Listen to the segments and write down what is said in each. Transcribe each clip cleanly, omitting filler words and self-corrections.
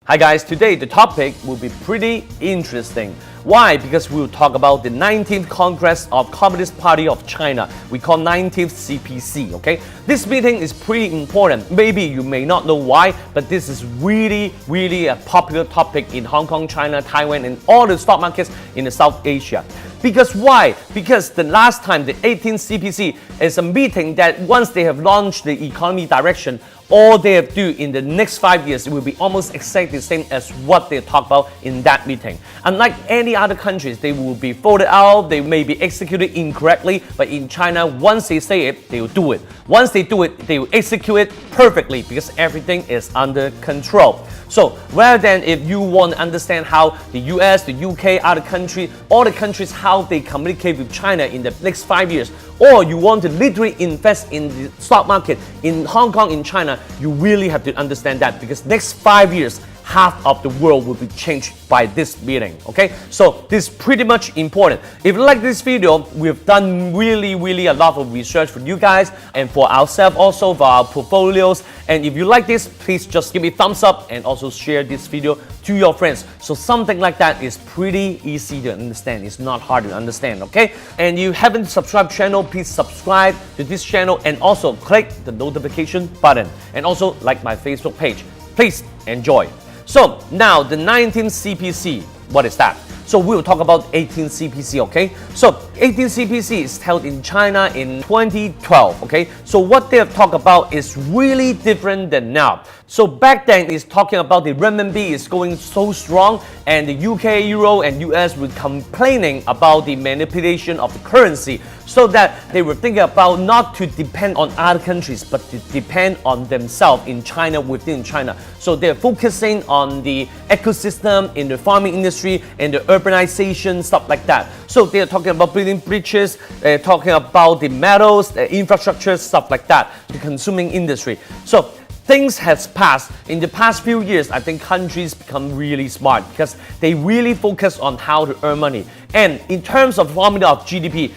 Hi guys, today the topic will be pretty interesting. Why? Because we'll talk about the 19th Congress of Communist Party of China. We call 19th CPC, okay? This meeting is pretty important. Maybe you may not know why, but this is really a popular topic in Hong Kong, China, Taiwan, and all the stock markets in the South Asia. Because why? Because the last time, the 18th CPC is a meeting that once they have launched the economy direction, all they have to do in the next 5 years will be almost exactly the same as what they talk about in that meeting. Unlike any other countries, they will be voted out, they may be executed incorrectly, but in China, once they say it, they will do it. Once they do it, they will execute it perfectly because everything is under control. So rather than if you want to understand how the US, the UK, other countries, all the countries, how they communicate with China in the next 5 years, or you want to literally invest in the stock market in Hong Kong, in China, you really have to understand that because next 5 years, half of the world will be changed by this meeting, okay? So this is pretty much important. If you like this video, we've done really a lot of research for you guys and for ourselves also, for our portfolios. And if you like this, please just give me a thumbs up and also share this video to your friends. So something like that is pretty easy to understand. It's not hard to understand, okay? And you haven't subscribed channel, please subscribe to this channel and also click the notification button and also like my Facebook page. Please enjoy. So now the 19th CPC, what is that? So we'll talk about 18th CPC, okay? So 18th CPC is held in China in 2012, okay? So what they have talked about is really different than now. So back then it's talking about the renminbi is going so strong and the UK, Euro and US were complaining about the manipulation of the currency so that they were thinking about not to depend on other countries but to depend on themselves in China, within China. So they're focusing on the ecosystem in the farming industry and the urbanization, stuff like that. So they're talking about building bridges, they're talking about the metals, the infrastructure, stuff like that, the consuming industry. So things has passed. In the past few years, I think countries become really smart because they really focus on how to earn money. And in terms of formula of GDP,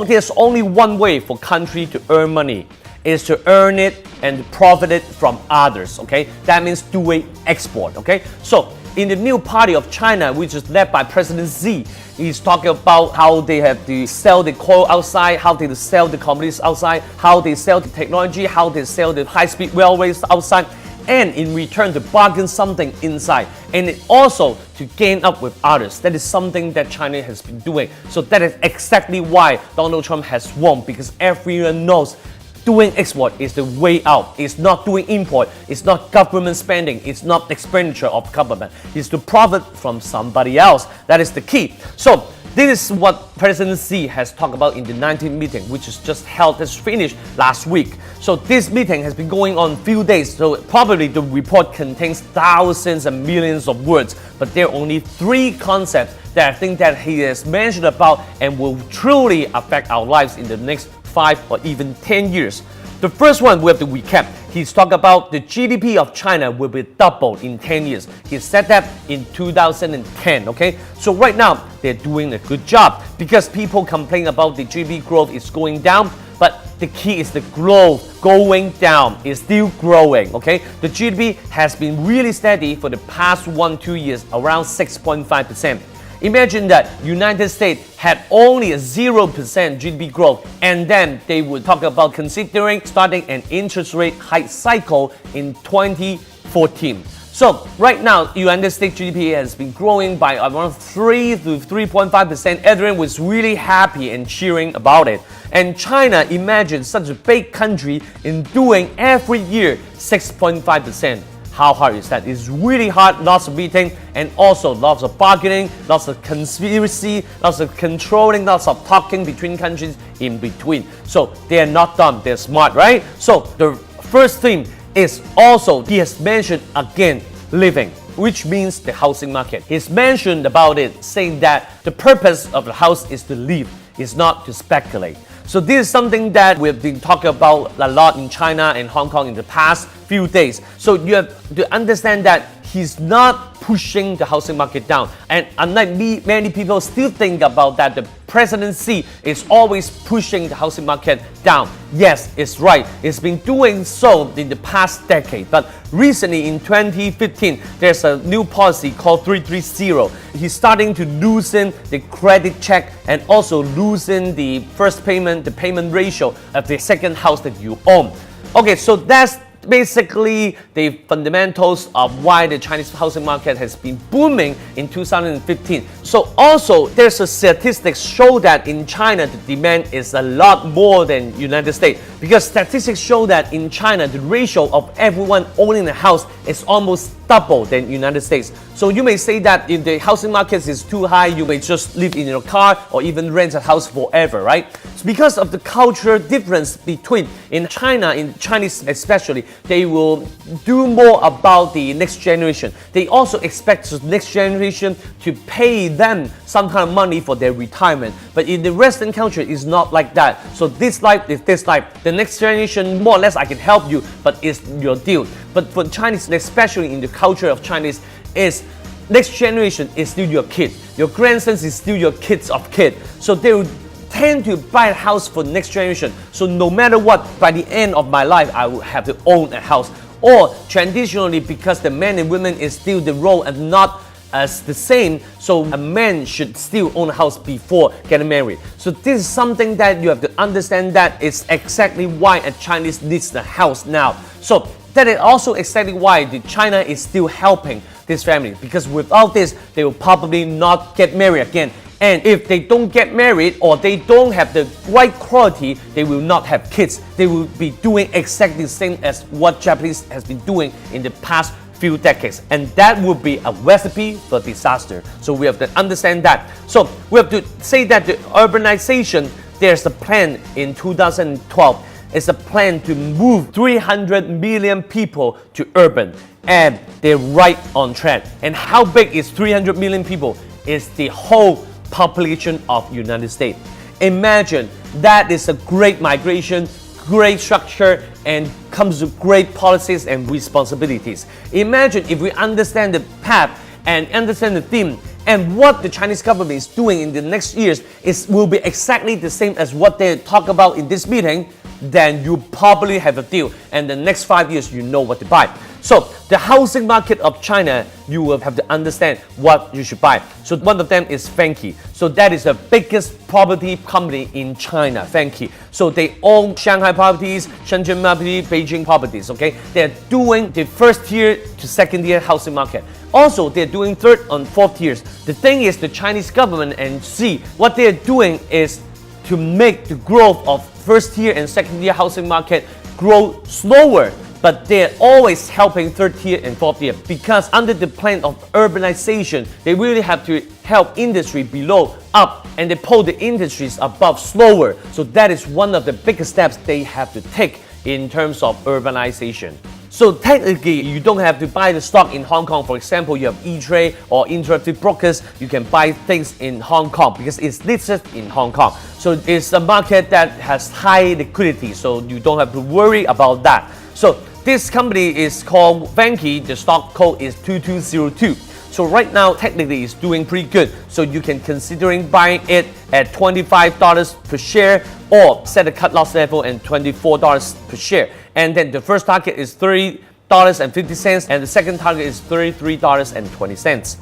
there's only one way for country to earn money is to earn it and profit it from others, okay? That means doing export, okay? So in the new party of China, which is led by President Xi, he's talking about how they have to sell the coal outside, how they sell the commodities outside, how they sell the technology, how they sell the high-speed railways outside, and in return to bargain something inside, and it also to gain up with others. That is something that China has been doing. So that is exactly why Donald Trump has won, because everyone knows doing export is the way out. It's not doing import. It's not government spending. It's not expenditure of government. It's to profit from somebody else. That is the key. So this is what President Xi has talked about in the 19th meeting, which is just held, just finished last week. So this meeting has been going on a few days. So probably the report contains thousands and millions of words, but there are only 3 concepts that I think that he has mentioned about and will truly affect our lives in the next 5 or even 10 years. The first one, we have to recap. He's talking about the GDP of China will be doubled in 10 years. He said that in 2010, okay? So right now, they're doing a good job because people complain about the GDP growth is going down, but the key is the growth going down is still growing, okay? The GDP has been really steady for the past 1-2 years, around 6.5%. Imagine that United States had only a 0% GDP growth, and then they would talk about considering starting an interest rate hike cycle in 2014. So right now, United States GDP has been growing by around 3 to 3.5%. Everyone was really happy and cheering about it. And China, imagine such a big country in doing every year 6.5%. How hard is that? It's really hard, lots of meeting and also lots of bargaining, lots of conspiracy, lots of controlling, lots of talking between countries in between. So they're not dumb, they're smart, right? So the first thing is also, he has mentioned again, living, which means the housing market. He's mentioned about it, saying that the purpose of the house is to live, is not to speculate. So this is something that we've been talking about a lot in China and Hong Kong in the past few days. So you have to understand that he's not pushing the housing market down. And unlike me, many people still think about that the presidency is always pushing the housing market down. Yes, it's right. It's been doing so in the past decade. But recently in 2015, there's a new policy called 330. He's starting to loosen the credit check and also loosen the first payment, the payment ratio of the second house that you own. Okay, so that's basically the fundamentals of why the Chinese housing market has been booming in 2015. So also there's a statistics show that in China the demand is a lot more than United States, because statistics show that in China the ratio of everyone owning a house is almost double than United States. So you may say that if the housing market is too high, you may just live in your car or even rent a house forever, right? So because of the cultural difference between in China, in Chinese especially, they will do more about the next generation. They also expect the next generation to pay them some kind of money for their retirement. But in the Western culture, it's not like that. So this life is this life. The next generation, more or less, I can help you, but it's your deal. But for Chinese, especially in the culture of Chinese, is next generation is still your kid. Your grandsons is still your kids of kid. So they will tend to buy a house for next generation. So no matter what, by the end of my life, I will have to own a house. Or traditionally, because the men and women is still the role and not as the same, so a man should still own a house before getting married. So this is something that you have to understand, that is exactly why a Chinese needs a house now. So that is also exactly why the China is still helping this family, because without this, they will probably not get married again. And if they don't get married or they don't have the right quality, they will not have kids. They will be doing exactly the same as what Japanese has been doing in the past few decades. And that would be a recipe for disaster. So we have to understand that. So we have to say that the urbanization, there's a plan in 2012. It's a plan to move 300 million people to urban. And they're right on track. And how big is 300 million people? It's the whole population of United States. Imagine that is a great migration, great structure, and comes with great policies and responsibilities. Imagine if we understand the path and understand the theme, and what the Chinese government is doing in the next years will be exactly the same as what they talk about in this meeting, then you probably have a deal, and the next 5 years you know what to buy. So the housing market of China, you will have to understand what you should buy. So one of them is Vanke. So that is the biggest property company in China, Vanke. So they own Shanghai properties, Shenzhen properties, Beijing properties, okay? They're doing the first tier to second tier housing market. Also, they're doing third and fourth tiers. The thing is, the Chinese government and see what they're doing is to make the growth of first tier and second tier housing market grow slower. But they're always helping third tier and fourth tier, because under the plan of urbanization, they really have to help industry below up, and they pull the industries above slower. So that is one of the biggest steps they have to take in terms of urbanization. So technically, you don't have to buy the stock in Hong Kong. For example, you have E-Trade or Interactive Brokers. You can buy things in Hong Kong because it's listed in Hong Kong. So it's a market that has high liquidity, so you don't have to worry about that. So this company is called Vanke. The stock code is 2202. So right now, technically, it's doing pretty good. So you can considering buying it at $25 per share, or set a cut loss level and $24 per share. And then the first target is $30.50, and the second target is $33.20.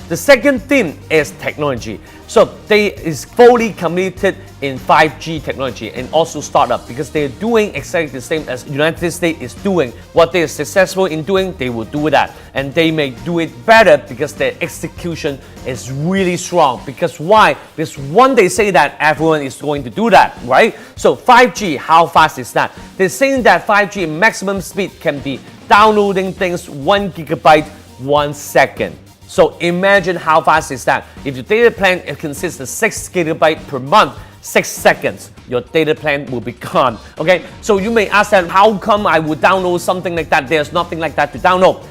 The second theme is technology. So they is fully committed in 5G technology and also startup, because they're doing exactly the same as United States is doing. What they are successful in doing, they will do that. And they may do it better because their execution is really strong. Because why? Because when they say that, everyone is going to do that, right? So 5G, how fast is that? They're saying that 5G maximum speed can be downloading things 1 gigabyte 1 second. So imagine how fast is that. If your data plan consists of 6 gigabytes per month, 6 seconds, your data plan will be gone. Okay, so you may ask that, how come I would download something like that? There's nothing like that to download.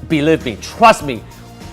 Believe me, trust me,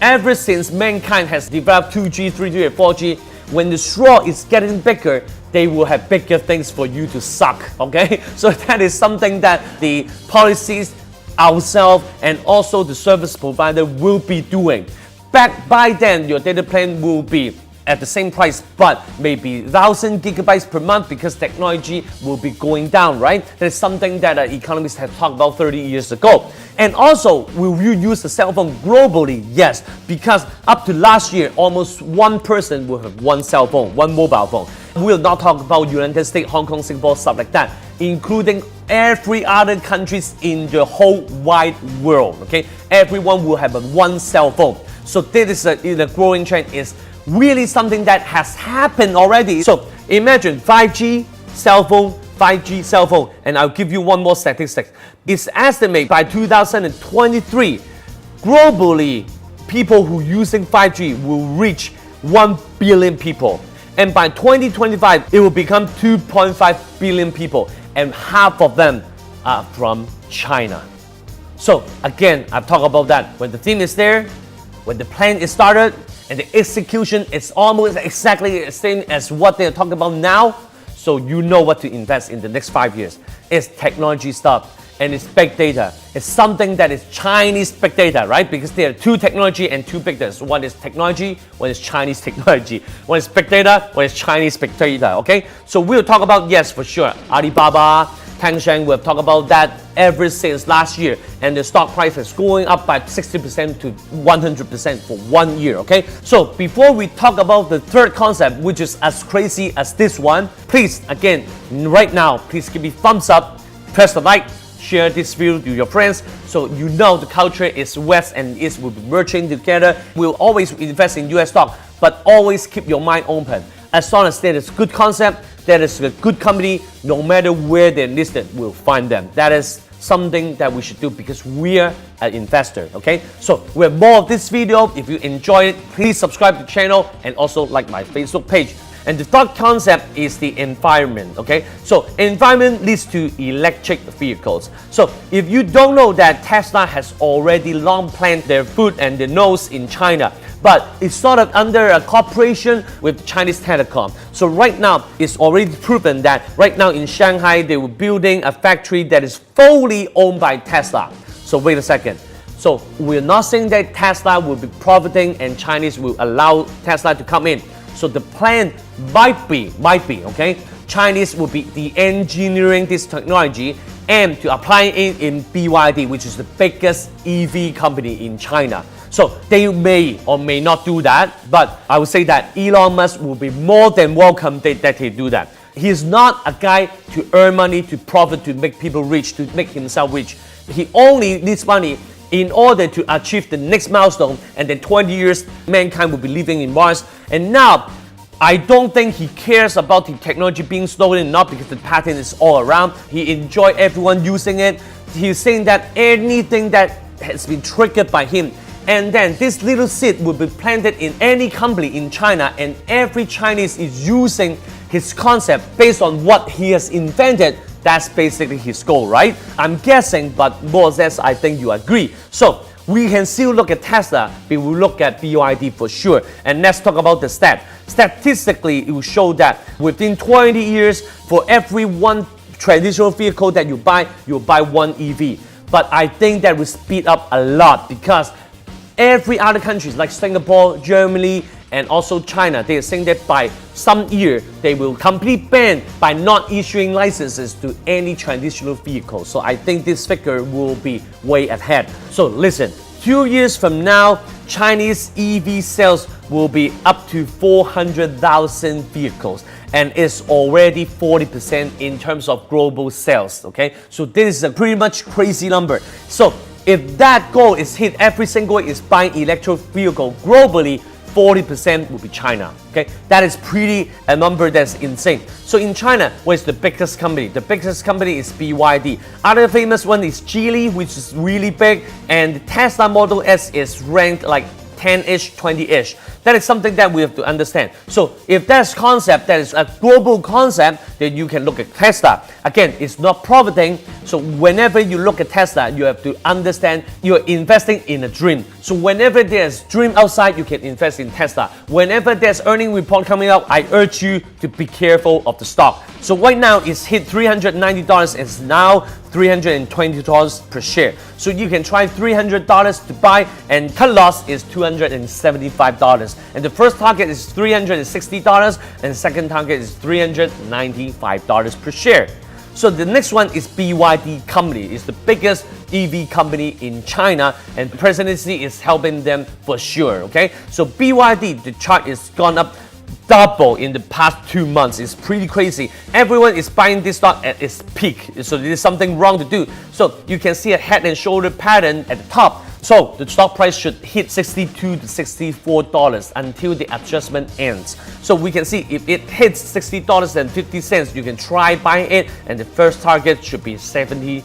ever since mankind has developed 2G, 3G, and 4G, when the straw is getting bigger, they will have bigger things for you to suck. Okay, so that is something that the policies ourselves and also the service provider will be doing. Back by then, your data plan will be at the same price, but maybe 1,000 gigabytes per month because technology will be going down, right? That's something that economists have talked about 30 years ago. And also, will you use the cell phone globally? Yes, because up to last year, almost one person will have one cell phone, one mobile phone. We'll not talk about United States, Hong Kong, Singapore, stuff like that, including every other countries in the whole wide world, okay? Everyone will have one cell phone. So this is a growing trend, is really something that has happened already. So imagine 5G cell phone, 5G cell phone, and I'll give you one more statistic. It's estimated by 2023, globally, people who using 5G will reach 1 billion people. And by 2025, it will become 2.5 billion people, and half of them are from China. So again, I've talked about that. When the theme is there, when the plan is started, and the execution is almost exactly the same as what they're talking about now, so you know what to invest in the next 5 years. It's technology stuff, and it's big data. It's something that is Chinese big data, right? Because there are two technology and two big data. So one is technology, one is Chinese technology. One is big data, one is Chinese big data, okay? So we'll talk about, yes, for sure, Alibaba, Tencent, we've talked about that ever since last year, and the stock price is going up by 60% to 100% for 1 year, okay? So before we talk about the third concept, which is as crazy as this one, please, again, right now, please give me thumbs up, press the like, share this video to your friends, so you know the culture is West and East will be merging together. We'll always invest in US stock, but always keep your mind open. As long as there is good concept, there is a good company, no matter where they're listed, we'll find them. That is something that we should do because we're an investor, okay? So we have more of this video. If you enjoy it, please subscribe to the channel and also like my Facebook page. And the third concept is the environment, okay? So environment leads to electric vehicles. So if you don't know that Tesla has already long planned their foot and their nose in China, but it's sort of under a cooperation with Chinese Telecom. So right now, it's already proven that right now in Shanghai, they were building a factory that is fully owned by Tesla. So wait a second. So we're not saying that Tesla will be profiting and Chinese will allow Tesla to come in. So the plan might be, okay? Chinese will be the engineering this technology and to apply it in BYD, which is the biggest EV company in China. So they may or may not do that, but I would say that Elon Musk will be more than welcome that he do that. He is not a guy to earn money, to profit, to make people rich, to make himself rich. He only needs money in order to achieve the next milestone, and then 20 years, mankind will be living in Mars. And now, I don't think he cares about the technology being stolen, not because the patent is all around. He enjoys everyone using it. He's saying that anything that has been triggered by him, and then this little seed will be planted in any company in China, and every Chinese is using his concept based on what he has invented. That's basically his goal, right? I'm guessing, but more or less, I think you agree. So we can still look at Tesla, but we will look at BYD for sure. And let's talk about the stat. Statistically, it will show that within 20 years, for every one traditional vehicle that you buy, you'll buy one EV. But I think that will speed up a lot because every other countries like Singapore, Germany, and also China, they are saying that by some year, they will completely ban by not issuing licenses to any traditional vehicle. So I think this figure will be way ahead. So listen, 2 years from now, Chinese EV sales will be up to 400,000 vehicles, and it's already 40% in terms of global sales, okay? So this is a pretty much crazy number. So if that goal is hit, every single is buying electric vehicle globally, 40% will be China, okay? That is pretty a number that's insane. So in China, what is the biggest company? The biggest company is BYD. Other famous one is Geely, which is really big, and the Tesla Model S is ranked like 10-ish, 20-ish. That is something that we have to understand. So if that's concept, that is a global concept, then you can look at Tesla. Again, it's not profiting. So whenever you look at Tesla, you have to understand you're investing in a dream. So whenever there's dream outside, you can invest in Tesla. Whenever there's earning report coming out, I urge you to be careful of the stock. So right now it's hit $390 and it's now $320 per share. So you can try $300 to buy, and cut loss is $275. And the first target is $360 and the second target is $395 per share. So the next one is BYD company. It's the biggest EV company in China, and the presidency is helping them for sure. Okay, so BYD, the chart is gone up double in the past 2 months. It's pretty crazy. Everyone is buying this stock at its peak, so there is something wrong to do. So you can see a head and shoulder pattern at the top. So the stock price should hit $62 to $64 until the adjustment ends. So we can see if it hits $60.50, you can try buying it, and the first target should be $72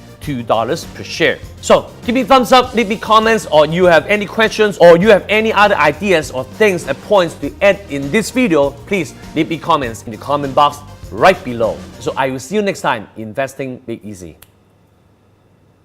per share. So give me thumbs up, leave me comments, or you have any questions, or you have any other ideas or things and points to add in this video, please leave me comments in the comment box right below. So I will see you next time. Investing Big Easy.